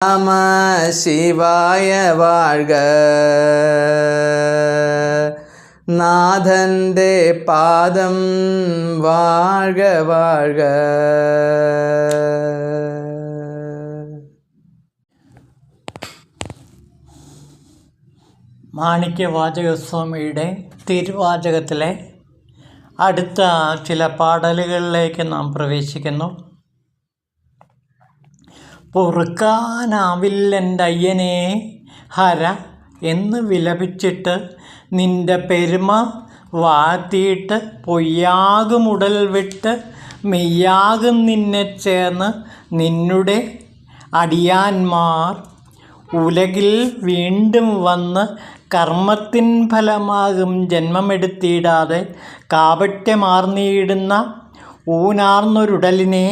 நம சிவாய வாழ்க. നാഥൻ്റെ പാദം വാഴ്ക വാഴ്ക. മാണിക്യവാചകസ്വാമിയുടെ തിരുവാചകത്തിലെ അടുത്ത ചില പാടലുകളിലേക്ക് നാം പ്രവേശിക്കുന്നു. പൊറുക്കാനാവില്ലെൻ്റെ അയ്യനെ ഹര എന്ന് വിലപിച്ചിട്ട് നിന്റെ പെരുമ വാഴ്ത്തിയിട്ട് പൊയ്യാകും ഉടൽ വിട്ട് മെയ്യാകും നിന്നെ ചേർന്ന് നിന്നുടെ അടിയാന്മാർ ഉലകിൽ വീണ്ടും വന്ന് കർമ്മത്തിൻ ഫലമാകും ജന്മമെടുത്തിടാതെ കാപട്യമാർന്നിടുന്ന ഊനാർന്നൊരുടലിനെ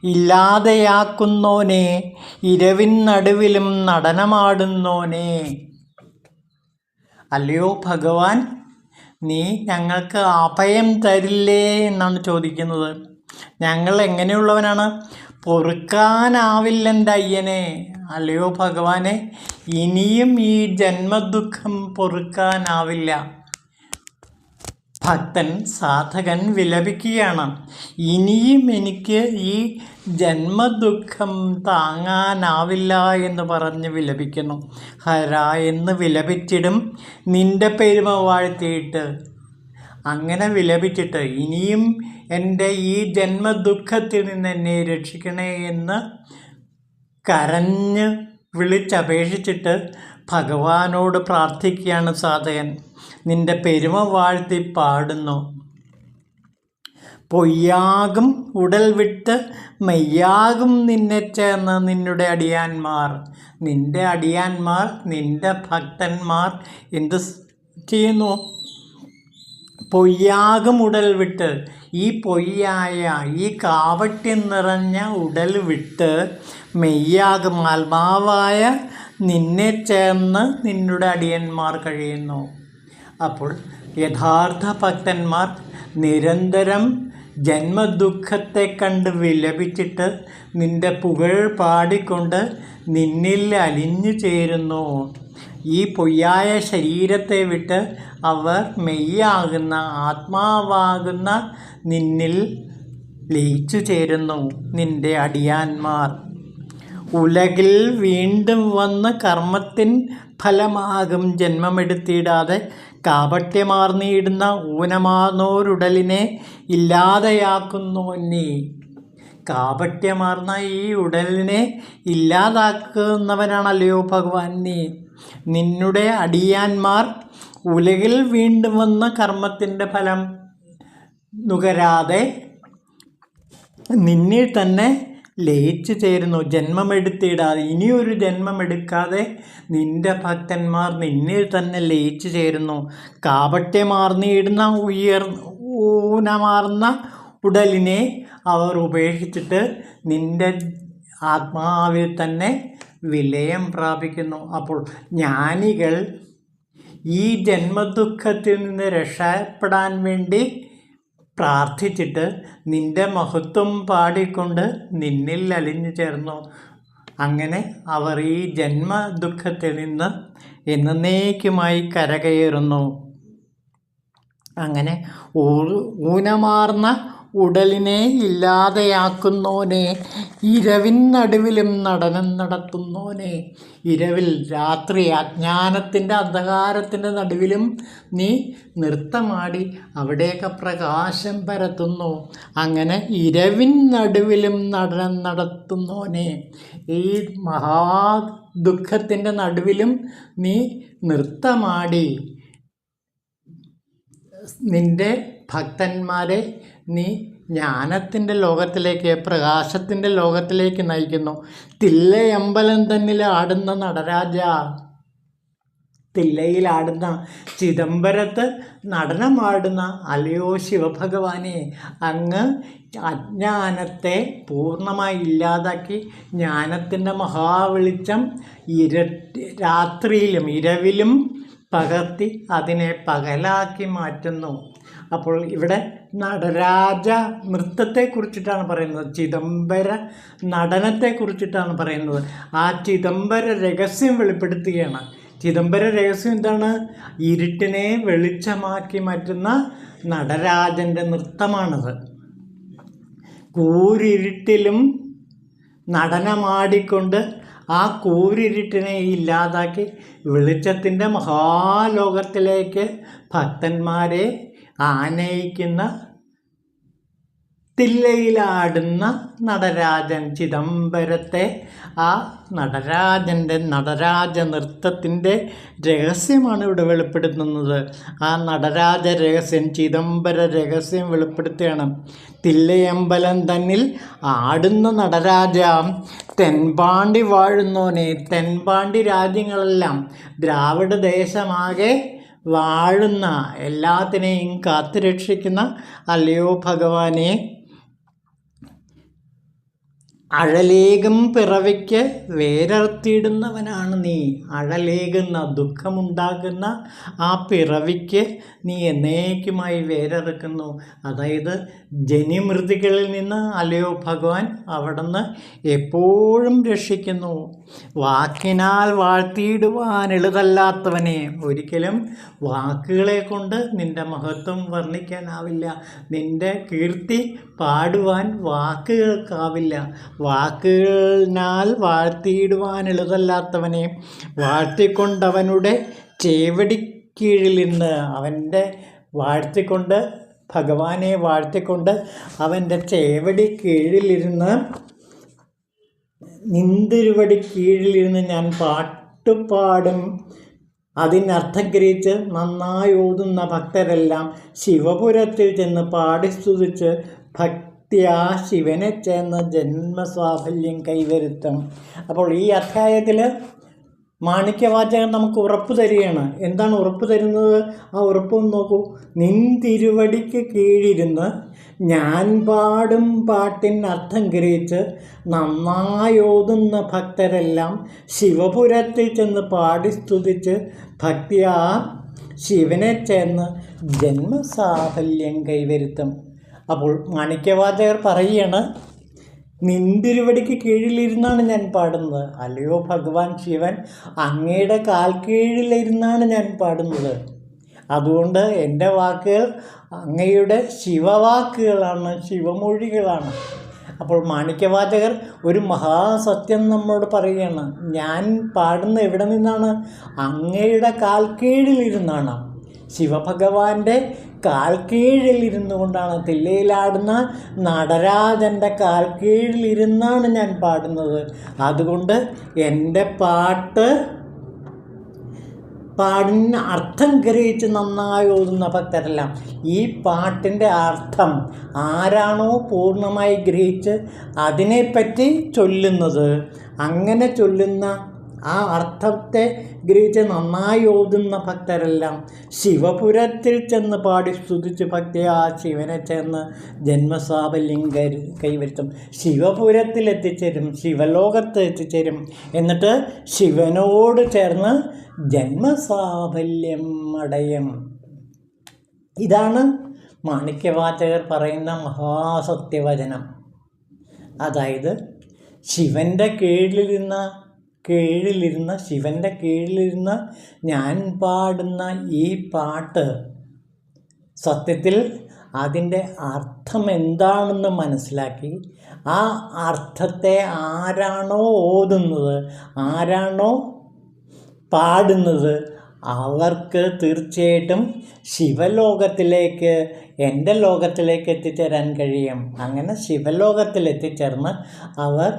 ഇല്ലാതെയാക്കുന്നോനെ ഇരവിൻ നടുവിലും നടനമാടുന്നോനെ. അല്ലയോ ഭഗവാൻ, നീ ഞങ്ങൾക്ക് അഭയം തരില്ലേ എന്നാണ് ചോദിക്കുന്നത്. ഞങ്ങൾ എങ്ങനെയുള്ളവനാണ്? പൊറുക്കാനാവില്ലെൻ്റെ അയ്യനെ. അല്ലയോ ഭഗവാനെ, ഇനിയും ഈ ജന്മദുഃഖം പൊറുക്കാനാവില്ല. ഭക്തൻ സാധകൻ വിലപിക്കുകയാണ്. ഇനിയും എനിക്ക് ഈ ജന്മദുഃഖം താങ്ങാനാവില്ല എന്ന് പറഞ്ഞ് വിലപിക്കുന്നു. ഹര എന്ന് വിലപിച്ചിടും നിന്റെ പെരുമ വാഴ്ത്തിയിട്ട്. അങ്ങനെ വിലപിച്ചിട്ട് ഇനിയും എൻ്റെ ഈ ജന്മദുഃഖത്തിൽ നിന്ന് എന്നെ രക്ഷിക്കണേ എന്ന് കരഞ്ഞ് വിളിച്ചപേക്ഷിച്ചിട്ട് ഭഗവാനോട് പ്രാർത്ഥിക്കുകയാണ് സാധകൻ. നിന്റെ പെരുമ വാഴ്ത്തി പാടുന്നു. പൊയ്യാകും ഉടൽ വിട്ട് മെയ്യാകും നിന്നെ ചേർന്ന് നിന്നുടെ അടിയാന്മാർ. നിന്റെ അടിയാന്മാർ, നിന്റെ ഭക്തന്മാർ എന്ത് ചെയ്യുന്നു? പൊയ്യാകും ഉടൽ വിട്ട്, ഈ പൊയ്യായ ഈ കാവട്യം നിറഞ്ഞ ഉടൽ വിട്ട് മെയ്യാകും ആത്മാവായ നിന്നെ ചേർന്ന് നിന്നുടെ അടിയന്മാർ കഴിയുന്നു. അപ്പോൾ യഥാർത്ഥ ഭക്തന്മാർ നിരന്തരം ജന്മദുഃഖത്തെ കണ്ട് വിലപിച്ചിട്ട് നിന്റെ പുകഴ് പാടിക്കൊണ്ട് നിന്നിൽ അലിഞ്ഞു ചേരുന്നു. ഈ പൊയ്യായ ശരീരത്തെ വിട്ട് അവർ മെയ്യാകുന്ന ആത്മാവാകുന്ന നിന്നിൽ ലയിച്ചു ചേരുന്നു. നിന്റെ അടിയാന്മാർ ഉലകിൽ വീണ്ടും വന്ന് കർമ്മത്തിൻ ഫലമാകും ജന്മമെടുത്തിടാതെ കാപട്യമാർന്നിടുന്ന ഊനമാർന്നോരുടലിനെ ഇല്ലാതെയാക്കുന്നു നീ. കാപട്യമാർന്ന ഈ ഉടലിനെ ഇല്ലാതാക്കുന്നവനാണല്ലയോ ഭഗവാൻ നീ. നിന്നുടെ അടിയാന്മാർ ഉലകിൽ വീണ്ടും വന്ന് കർമ്മത്തിൻ്റെ ഫലം നുകരാതെ നിന്നിൽ തന്നെ ലയിച്ചു ചേരുന്നു. ജന്മമെടുത്തിടാതെ, ഇനിയൊരു ജന്മമെടുക്കാതെ നിന്റെ ഭക്തന്മാർ നിന്നിൽ തന്നെ ലയിച്ചു ചേരുന്നു. കാപട്യമാർന്നിടുന്ന ഊനമാർന്ന ഉടലിനെ അവർ ഉപേക്ഷിച്ചിട്ട് നിന്റെ ആത്മാവിൽ തന്നെ വിലയം പ്രാപിക്കുന്നു. അപ്പോൾ ജ്ഞാനികൾ ഈ ജന്മദുഃഖത്തിൽ നിന്ന് രക്ഷപ്പെടാൻ വേണ്ടി പ്രാർത്ഥിച്ചിട്ട് നിന്റെ മഹത്വം പാടിക്കൊണ്ട് നിന്നിൽ അലിഞ്ഞു ചേർന്നു. അങ്ങനെ അവർ ഈ ജന്മദുഃഖത്തിൽ നിന്ന് എന്നേക്കുമായി കരകയറുന്നു. അങ്ങനെ ഊനമാർന്ന ഉടലിനെ ഇല്ലാതെയാക്കുന്നോനെ ഇരവിൻ നടുവിലും നടനം നടത്തുന്നോനെ. ഇരവിൽ, രാത്രി, അജ്ഞാനത്തിൻ്റെ അന്ധകാരത്തിൻ്റെ നടുവിലും നീ നൃത്തമാടി അവിടെയൊക്കെ പ്രകാശം പരത്തുന്നു. അങ്ങനെ ഇരവിൻ നടുവിലും നടനം നടത്തുന്നോനെ. ഈ മഹാദുഃഖത്തിൻ്റെ നടുവിലും നീ നൃത്തമാടി നിന്റെ ഭക്തന്മാരെ നീ ജ്ഞാനത്തിൻ്റെ ലോകത്തിലേക്ക്, പ്രകാശത്തിൻ്റെ ലോകത്തിലേക്ക് നയിക്കുന്നു. തില്ലയമ്പലം തന്നിൽ ആടുന്ന നടരാജ, തില്ലയിലാടുന്ന, ചിദംബരത്ത് നടനമാടുന്ന അല്ലയോ ശിവഭഗവാനെ, അങ്ങ് അജ്ഞാനത്തെ പൂർണ്ണമായി ഇല്ലാതാക്കി ജ്ഞാനത്തിൻ്റെ മഹാവെളിച്ചം രാത്രിയിലും ഇരവിലും പകർത്തി അതിനെ പകലാക്കി മാറ്റുന്നു. അപ്പോൾ ഇവിടെ നടരാജ നൃത്തത്തെക്കുറിച്ചിട്ടാണ് പറയുന്നത്, ചിദംബര നടനത്തെക്കുറിച്ചിട്ടാണ് പറയുന്നത്. ആ ചിദംബര രഹസ്യം വെളിപ്പെടുത്തുകയാണ്. ചിദംബര രഹസ്യം എന്താണ്? ഇരുട്ടിനെ വെളിച്ചമാക്കി മാറ്റുന്ന നടരാജൻ്റെ നൃത്തമാണത്. കൂരിരുട്ടിലും നടനമാടിക്കൊണ്ട് ആ കൂരിരുട്ടിനെ ഇല്ലാതാക്കി വെളിച്ചത്തിൻ്റെ മഹാലോകത്തിലേക്ക് ഭക്തന്മാരെ ആനയിക്കുന്ന, തില്ലയിലാടുന്ന നടരാജൻ ചിദംബരത്തെ, ആ നടരാജൻ്റെ നടരാജ നൃത്തത്തിൻ്റെ രഹസ്യമാണ് ഇവിടെ വെളിപ്പെടുത്തുന്നത്. ആ നടരാജ രഹസ്യം, ചിദംബര രഹസ്യം വെളിപ്പെടുത്തുകയാണ്. തില്ലയമ്പലം തന്നിൽ ആടുന്ന നടരാജ, തെൻപാണ്ടി വാഴുന്നോനെ. തെൻപാണ്ടി രാജ്യങ്ങളെല്ലാം, ദ്രാവിഡ ദേശമാകെ വാഴുന്ന, എല്ലാത്തിനെയും കാത്തുരക്ഷിക്കുന്ന അല്ലയോ ഭഗവാനെ, അഴലേകും പിറവിക്ക് വേരർത്തിയിടുന്നവനാണ് നീ. അഴലേകുന്ന, ദുഃഖമുണ്ടാകുന്ന ആ പിറവിക്ക് നീ എന്നേക്കുമായി വേരറുക്കുന്നു. അതായത് ജനിമൃതികളിൽ നിന്ന് അല്ലയോ ഭഗവാൻ അവിടുന്ന് എപ്പോഴും രക്ഷിക്കുന്നു. വാക്കിനാൽ വാഴ്ത്തിയിടുവാൻ എളുതല്ലാത്തവനെ. ഒരിക്കലും വാക്കുകളെ കൊണ്ട് നിൻ്റെ മഹത്വം വർണ്ണിക്കാനാവില്ല. നിൻ്റെ കീർത്തി പാടുവാൻ വാക്കുകൾക്കാവില്ല. വാക്കുകളിനാൽ വാഴ്ത്തിയിടുവാൻ എളുതല്ലാത്തവനെ വാഴ്ത്തിക്കൊണ്ടവനുടെ ചേവടിക്കീഴിൽ നിന്ന്, അവൻ്റെ വാഴ്ത്തിക്കൊണ്ട്, ഭഗവാനെ വാഴ്ത്തിക്കൊണ്ട് അവൻ്റെ ചേവടി കീഴിലിരുന്ന്, നിന്തിരുവടി കീഴിലിരുന്ന് ഞാൻ പാട്ടുപാടും. അതിനർത്ഥം ഗ്രഹിച്ച് നന്നായി ഓതുന്ന ഭക്തരെല്ലാം ശിവപുരത്തിൽ ചെന്ന് പാടി സ്തുതിച്ച് ഭക്തിയാ ശിവനെ ചേർന്ന് ജന്മസാഫല്യം കൈവരുത്തും. അപ്പോൾ ഈ അധ്യായത്തിൽ മാണിക്യവാചകൻ നമുക്ക് ഉറപ്പ് തരികയാണ്. എന്താണ് ഉറപ്പ് തരുന്നത്? ആ ഉറപ്പൊന്ന് നോക്കൂ. നിൻ തിരുവടിക്ക് കീഴിരുന്ന് ഞാൻ പാടും പാട്ടിനർത്ഥം ഗ്രഹിച്ച് നന്നായി ഓതുന്ന ഭക്തരെല്ലാം ശിവപുരത്തിൽ ചെന്ന് പാടി സ്തുതിച്ച് ഭക്തിയാ ശിവനെ ചേർന്ന് ജന്മസാഫല്യം കൈവരുത്തും. അപ്പോൾ മാണിക്യവാചകർ പറയുകയാണ്, നിന്തിരുവടിക്ക് കീഴിലിരുന്നാണ് ഞാൻ പാടുന്നത്. അല്ലയോ ഭഗവാൻ ശിവൻ, അങ്ങയുടെ കാൽ കീഴിലിരുന്നാണ് ഞാൻ പാടുന്നത്. അതുകൊണ്ട് എൻ്റെ വാക്കുകൾ അങ്ങയുടെ ശിവവാക്കുകളാണ്, ശിവമൊഴികളാണ്. അപ്പോൾ മാണിക്യവാചകർ ഒരു മഹാസത്യം നമ്മോട് പറയുകയാണ്. ഞാൻ പാടുന്ന എവിടെ നിന്നാണ്? അങ്ങയുടെ കാൽ കീഴിലിരുന്നാണ്. ശിവഭഗവാന്റെ കാൽ കീഴിലിരുന്നു കൊണ്ടാണ്, തില്ലയിലാടുന്ന നടരാജൻ്റെ കാൽ കീഴിലിരുന്നാണ് ഞാൻ പാടുന്നത്. അതുകൊണ്ട് എൻ്റെ പാടിന് അർത്ഥം ഗ്രഹിച്ച് നന്നായി ഓതുന്ന ഭക്തരെല്ലാം, ഈ പാട്ടിൻ്റെ അർത്ഥം ആരാണോ പൂർണ്ണമായി ഗ്രഹിച്ച് അതിനെപ്പറ്റി ചൊല്ലുന്നത്, അങ്ങനെ ചൊല്ലുന്ന ആ അർത്ഥത്തെ ഗ്രഹിച്ച് നന്നായി ഓതുന്ന ഭക്തരെല്ലാം ശിവപുരത്തിൽ ചെന്ന് പാടി സ്തുതിച്ച് ഭക്തിയാ ശിവനെ ചേർന്ന് ജന്മസാഫല്യം കൈവരുത്തും. ശിവപുരത്തിൽ എത്തിച്ചേരും, ശിവലോകത്ത് എത്തിച്ചേരും. എന്നിട്ട് ശിവനോട് ചേർന്ന് ജന്മസാഫല്യം അടയും. ഇതാണ് മാണിക്യവാചകർ പറയുന്ന മഹാസത്യവചനം. അതായത് ശിവൻ്റെ ശിവൻ്റെ കീഴിലിരുന്ന് ഞാൻ പാടുന്ന ഈ പാട്ട് സത്യത്തിൽ അതിൻ്റെ അർത്ഥം എന്താണെന്ന് മനസ്സിലാക്കി ആ അർത്ഥത്തെ ആരാണോ ഓതുന്നത്, ആരാണോ പാടുന്നത്, അവർക്ക് തീർച്ചയായിട്ടും ശിവലോകത്തിലേക്ക്, എൻ്റെ ലോകത്തിലേക്ക് എത്തിച്ചേരാൻ കഴിയും. അങ്ങനെ ശിവലോകത്തിൽ എത്തിച്ചേർന്ന് അവർ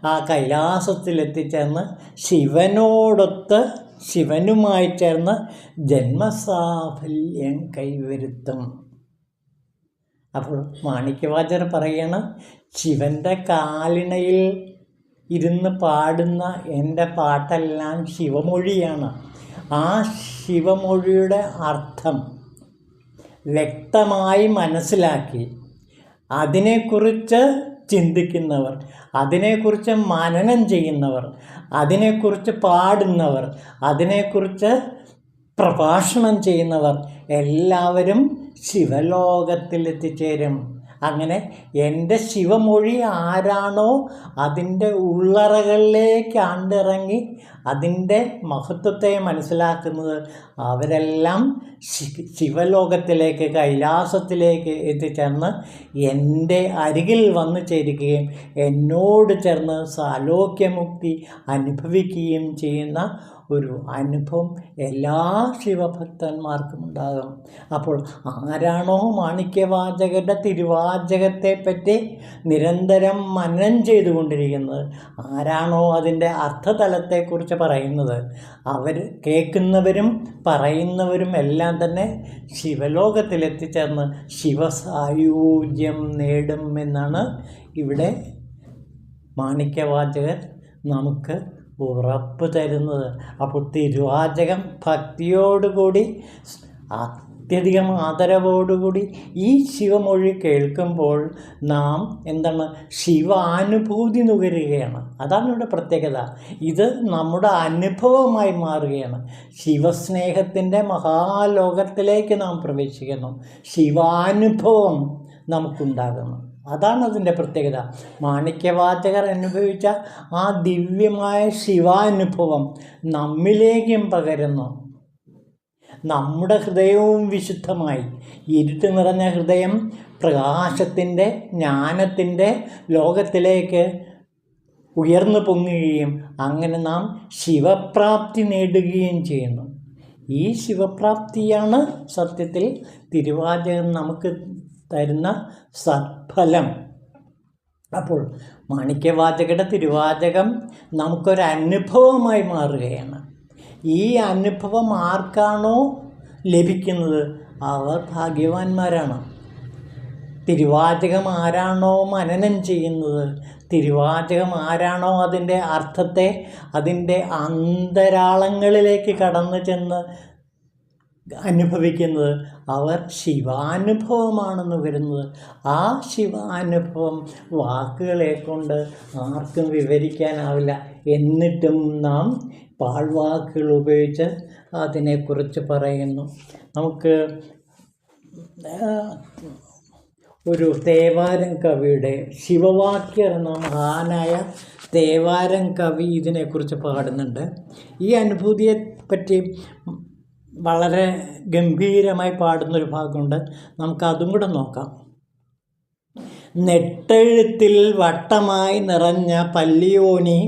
ആ കൈലാസത്തിൽ എത്തിച്ചേർന്ന് ശിവനോടൊത്ത്, ശിവനുമായി ചേർന്ന് ജന്മസാഫല്യം കൈവരുത്തും. അപ്പോൾ മാണിക്യവാചകർ പറയണം, ശിവൻ്റെ കാലിണയിൽ ഇരുന്ന് പാടുന്ന എൻ്റെ പാട്ടെല്ലാം ശിവമൊഴിയാണ്. ആ ശിവമൊഴിയുടെ അർത്ഥം വ്യക്തമായി മനസ്സിലാക്കി അതിനെക്കുറിച്ച് ചിന്തിക്കുന്നവർ, അതിനെക്കുറിച്ച് മനനം ചെയ്യുന്നവർ, അതിനെക്കുറിച്ച് പാടുന്നവർ, അതിനെക്കുറിച്ച് പ്രഭാഷണം ചെയ്യുന്നവർ എല്ലാവരും ശിവലോകത്തിൽ എത്തിച്ചേരും. അങ്ങനെ എൻ്റെ ശിവമൊഴി ആരാണോ അതിൻ്റെ ഉള്ളറകളിലേക്ക് ആണ്ടിറങ്ങി അതിൻ്റെ മഹത്വത്തെ മനസ്സിലാക്കുന്നത് അവരെല്ലാം ശിവലോകത്തിലേക്ക്, കൈലാസത്തിലേക്ക് എത്തിച്ചേർന്ന് എൻ്റെ അരികിൽ വന്നു ചേരുകയും എന്നോട് ചേർന്ന് സാലോക്യമുക്തി അനുഭവിക്കുകയും ചെയ്യുന്ന ഒരു അനുഭവം എല്ലാ ശിവഭക്തന്മാർക്കും ഉണ്ടാകും. അപ്പോൾ ആരാണോ മാണിക്യവാചകരുടെ തിരുവാചകത്തെപ്പറ്റി നിരന്തരം മനനം ചെയ്തുകൊണ്ടിരിക്കുന്നത്, ആരാണോ അതിൻ്റെ അർത്ഥതലത്തെക്കുറിച്ച് പറയുന്നത്, അവർ കേൾക്കുന്നവരും പറയുന്നവരും എല്ലാം തന്നെ ശിവലോകത്തിലെത്തിച്ചേർന്ന് ശിവസായൂജ്യം നേടും എന്നാണ് ഇവിടെ മാണിക്യവാചകർ നമുക്ക് ഉറപ്പ് തരുന്നത്. അപ്പോൾ തിരുവാചകം ഭക്തിയോടുകൂടി അത്യധികം ആദരവോടുകൂടി ഈ ശിവമൊഴി കേൾക്കുമ്പോൾ നാം എന്താണ് ശിവാനുഭൂതി നുകരുകയാണ്. അതാണ് ഇവിടെ പ്രത്യേകത. ഇത് നമ്മുടെ അനുഭവമായി മാറുകയാണ്. ശിവസ്നേഹത്തിൻ്റെ മഹാലോകത്തിലേക്ക് നാം പ്രവേശിക്കുന്നു. ശിവാനുഭവം നമുക്കുണ്ടാകുന്നു. അതാണ് അതിൻ്റെ പ്രത്യേകത. മാണിക്യവാചകർ അനുഭവിച്ച ആ ദിവ്യമായ ശിവാനുഭവം നമ്മിലേക്കും പകരുന്നു. നമ്മുടെ ഹൃദയവും വിശുദ്ധമായി, ഇരുട്ട് നിറഞ്ഞ ഹൃദയം പ്രകാശത്തിൻ്റെ ജ്ഞാനത്തിൻ്റെ ലോകത്തിലേക്ക് ഉയർന്നു പൊങ്ങുകയും അങ്ങനെ നാം ശിവപ്രാപ്തി നേടുകയും ചെയ്യുന്നു. ഈ ശിവപ്രാപ്തിയാണ് സത്യത്തിൽ തിരുവാചകം നമുക്ക് തരുന്ന സത്ഫലം. അപ്പോൾ മാണിക്യവാചകരുടെ തിരുവാചകം നമുക്കൊരനുഭവമായി മാറുകയാണ്. ഈ അനുഭവം ആർക്കാണോ ലഭിക്കുന്നത് അവർ ഭാഗ്യവാന്മാരാണ്. തിരുവാചകം ആരാണോ മനനം ചെയ്യുന്നത്, തിരുവാചകം ആരാണോ അതിൻ്റെ അർത്ഥത്തെ അതിൻ്റെ അന്തരാളങ്ങളിലേക്ക് കടന്നു ചെന്ന് അനുഭവിക്കുന്നത്, അവർ ശിവാനുഭവമാണെന്ന് വരുന്നത്. ആ ശിവാനുഭവം വാക്കുകളെ കൊണ്ട് ആർക്കും വിവരിക്കാനാവില്ല. എന്നിട്ടും നാം പാഴ്വാക്കുകൾ ഉപയോഗിച്ച് അതിനെക്കുറിച്ച് പറയുന്നു. നമുക്ക് ഒരു തേവാരം കവിയുടെ ശിവവാക്യർ എന്ന മഹാനായ തേവാരം കവി ഇതിനെക്കുറിച്ച് പാടുന്നുണ്ട്. ഈ അനുഭൂതിയെപ്പറ്റി വളരെ ഗംഭീരമായി പാടുന്നൊരു ഭാഗമുണ്ട്. നമുക്കതും കൂടെ നോക്കാം. നെട്ടെഴുത്തിൽ വട്ടമായി നിറഞ്ഞ പല്ലിയോനി,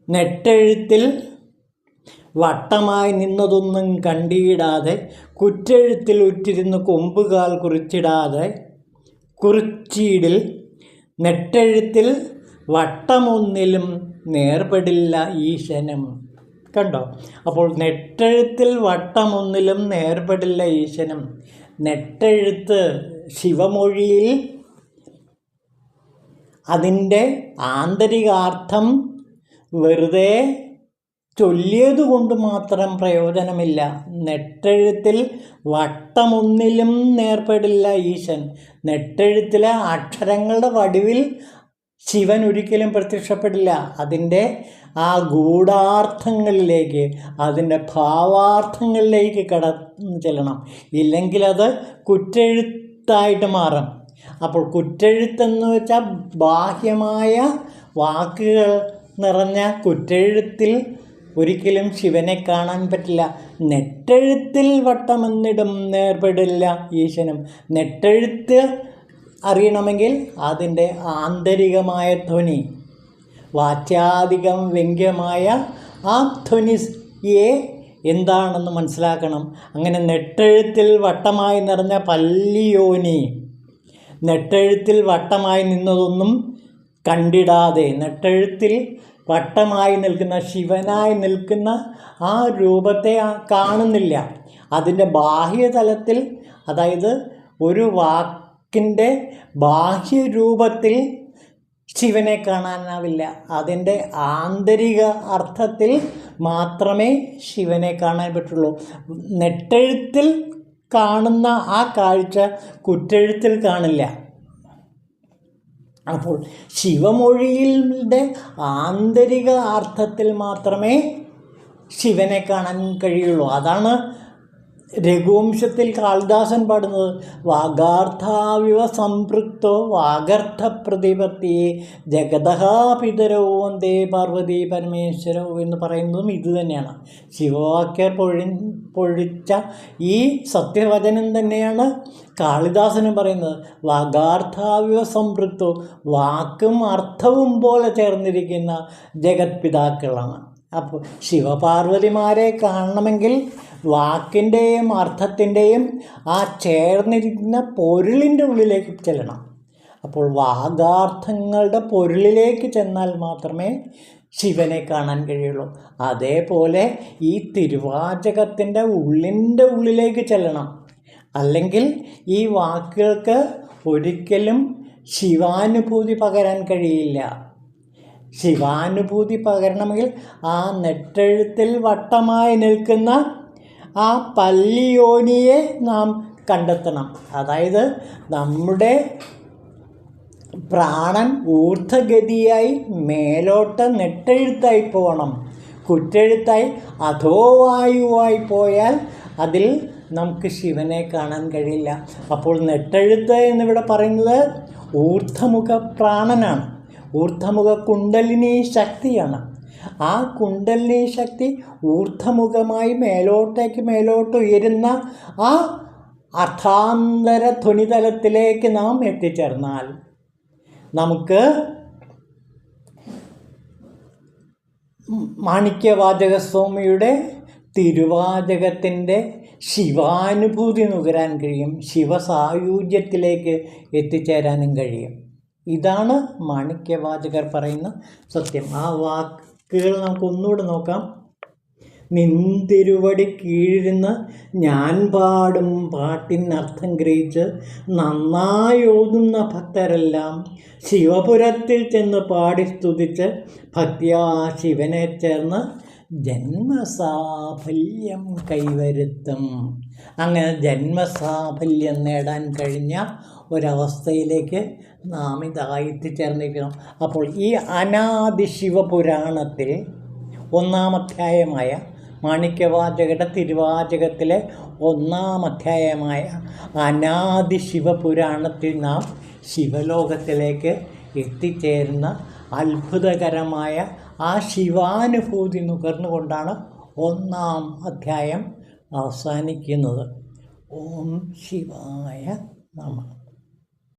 നെട്ടെഴുത്തിൽ വട്ടമായി നിന്നതൊന്നും കണ്ടിടാതെ, കുറ്റെഴുത്തിൽ ഉറ്റിരുന്ന് കൊമ്പുകാൽ കുറിച്ചീടിൽ, നെട്ടെഴുത്തിൽ വട്ടമൊന്നിലും നേർപെടില്ല ഈശനും. കണ്ടോ? അപ്പോൾ നെട്ടെഴുത്തിൽ വട്ടമൊന്നിലും നേർപെടില്ല ഈശനും. നെട്ടെഴുത്ത് ശിവമൊഴിയിൽ അതിൻ്റെ ആന്തരികാർത്ഥം വെറുതെ ചൊല്ലിയതുകൊണ്ട് മാത്രം പ്രയോജനമില്ല. നെട്ടെഴുത്തിൽ വട്ടമൊന്നിലും നേർപ്പെടില്ല ഈശൻ. നെട്ടെഴുത്തിലെ അക്ഷരങ്ങളുടെ വടിവിൽ ശിവൻ ഒരിക്കലും പ്രത്യക്ഷപ്പെടില്ല. അതിൻ്റെ ആ ഗൂഢാർത്ഥങ്ങളിലേക്ക്, അതിൻ്റെ ഭാവാർത്ഥങ്ങളിലേക്ക് കടന്നു ചെല്ലണം. ഇല്ലെങ്കിൽ അത് കുറ്റെഴുത്തായിട്ട് മാറും. അപ്പോൾ കുറ്റെഴുത്തെന്ന് വെച്ചാൽ ബാഹ്യമായ വാക്കുകൾ നിറഞ്ഞ കുറ്റെഴുത്തിൽ ഒരിക്കലും ശിവനെ കാണാൻ പറ്റില്ല. നെട്ടെഴുത്തിൽ വട്ടമെന്നിടും നേർപ്പെടില്ല ഈശനും. നെട്ടെഴുത്ത് അറിയണമെങ്കിൽ അതിൻ്റെ ആന്തരികമായ ധ്വനി, വാച്യാധികം വ്യംഗ്യമായ ആ ധ്വനിയെ എന്താണെന്ന് മനസ്സിലാക്കണം. അങ്ങനെ നെട്ടെഴുത്തിൽ വട്ടമായി നിറഞ്ഞ പല്ലിയോനി, നെട്ടെഴുത്തിൽ വട്ടമായി നിന്നതൊന്നും കണ്ടിടാതെ, നെട്ടെഴുത്തിൽ വട്ടമായി നിൽക്കുന്ന ശിവനായി നിൽക്കുന്ന ആ രൂപത്തെ കാണുന്നില്ല. അതിൻ്റെ ബാഹ്യതലത്തിൽ, അതായത് ഒരു വാക്കിൻ്റെ ബാഹ്യരൂപത്തിൽ ശിവനെ കാണാനാവില്ല. അതിൻ്റെ ആന്തരിക അർത്ഥത്തിൽ മാത്രമേ ശിവനെ കാണാൻ പറ്റുള്ളൂ. നെട്ടെഴുത്തിൽ കാണുന്ന ആ കാഴ്ച കുറ്റെഴുത്തിൽ കാണില്ല. അപ്പോൾ ശിവമൊഴിയുടെ ആന്തരിക അർത്ഥത്തിൽ മാത്രമേ ശിവനെ കാണാൻ കഴിയുള്ളൂ. അതാണ് രഘുവംശത്തിൽ കാളിദാസൻ പാടുന്നത്. വാഗാർത്ഥാവിവ സംപൃക്തോ വാഗർത്ഥ പ്രതിപത്തി ജഗതഃ പിതരോ വന്ദേ പാർവതി പരമേശ്വരോ എന്ന് പറയുന്നതും ഇത് തന്നെയാണ്. ശിവവാക്യർ പൊഴിച്ച ഈ സത്യവചനം തന്നെയാണ് കാളിദാസനും പറയുന്നത്. വാഗാർത്ഥാവിവ സംപൃക്തോ, വാക്കും അർത്ഥവും പോലെ ചേർന്നിരിക്കുന്ന ജഗത് പിതാക്കളാണ്. അപ്പോൾ ശിവപാർവതിമാരെ കാണണമെങ്കിൽ വാക്കിൻ്റെയും അർത്ഥത്തിൻ്റെയും ആ ചേർന്നിരിക്കുന്ന പൊരുളിൻ്റെ ഉള്ളിലേക്ക് ചെല്ലണം. അപ്പോൾ വാഗാർത്ഥങ്ങളുടെ പൊരുളിലേക്ക് ചെന്നാൽ മാത്രമേ ശിവനെ കാണാൻ കഴിയുള്ളൂ. അതേപോലെ ഈ തിരുവാചകത്തിൻ്റെ ഉള്ളിലേക്ക് ചെല്ലണം. അല്ലെങ്കിൽ ഈ വാക്കുകൾക്ക് ഒരിക്കലും ശിവാനുഭൂതി പകരാൻ കഴിയില്ല. ശിവാനുഭൂതി പകരണമെങ്കിൽ ആ നെട്ടെഴുത്തിൽ വട്ടമായി നിൽക്കുന്ന ആ പല്ലിയോനിയെ നാം കണ്ടെത്തണം. അതായത് നമ്മുടെ പ്രാണൻ ഊർധ്വഗതിയായി മേലോട്ട് നെട്ടെഴുത്തായി പോകണം. കുറ്റെഴുത്തായി അധോവായുവായി പോയാൽ അതിൽ നമുക്ക് ശിവനെ കാണാൻ കഴിയില്ല. അപ്പോൾ നെട്ടെഴുത്ത് എന്നിവിടെ പറയുന്നത് ഊർധ്വമുഖ പ്രാണനാണ്, ഊർധ്വമുഖ കുണ്ടലിനി ശക്തിയാണ്. ആ കുണ്ടലിനി ശക്തി ഊർധ്വമുഖമായി മേലോട്ട് ഉയരുന്ന ആ അർത്ഥാന്തര ധ്വനിതലത്തിലേക്ക് നാം എത്തിച്ചേർന്നാൽ നമുക്ക് മാണിക്യവാചകസ്വാമിയുടെ തിരുവാചകത്തിൻ്റെ ശിവാനുഭൂതി നുകരാൻ കഴിയും. ശിവസായുജ്യത്തിലേക്ക് എത്തിച്ചേരാനും കഴിയും. ഇതാണ് മാണിക്യവാചകർ പറയുന്ന സത്യം. ആ വാക്കുകൾ നമുക്കൊന്നുകൂടെ നോക്കാം. നിന്തിരുവടി കീഴിരുന്ന് ഞാൻ പാടും പാട്ടിനർത്ഥം ഗ്രഹിച്ച് നന്നായി ഓതുന്ന ഭക്തരെല്ലാം ശിവപുരത്തിൽ ചെന്ന് പാടി സ്തുതിച്ച് ഭക്തിയാ ശിവനെ ചേർന്ന് ജന്മസാഫല്യം കൈവരുത്തും. അങ്ങനെ ജന്മസാഫല്യം നേടാൻ കഴിഞ്ഞ ഒരവസ്ഥയിലേക്ക് നാം എത്തിച്ചേർന്നിരിക്കണം. അപ്പോൾ ഈ അനാദി ശിവപുരാണത്തിൽ 1-ാം അധ്യായമായ മാണിക്യവാചകരുടെ തിരുവാചകത്തിലെ 1-ാം അധ്യായമായ അനാദി ശിവപുരാണത്തിൽ നാം ശിവലോകത്തിലേക്ക് എത്തിച്ചേരുന്ന അത്ഭുതകരമായ ആ ശിവാനുഭൂതി നുകർന്നുകൊണ്ടാണ് 1-ാം അധ്യായം അവസാനിക്കുന്നത്. ഓം ശിവായ നമഃ.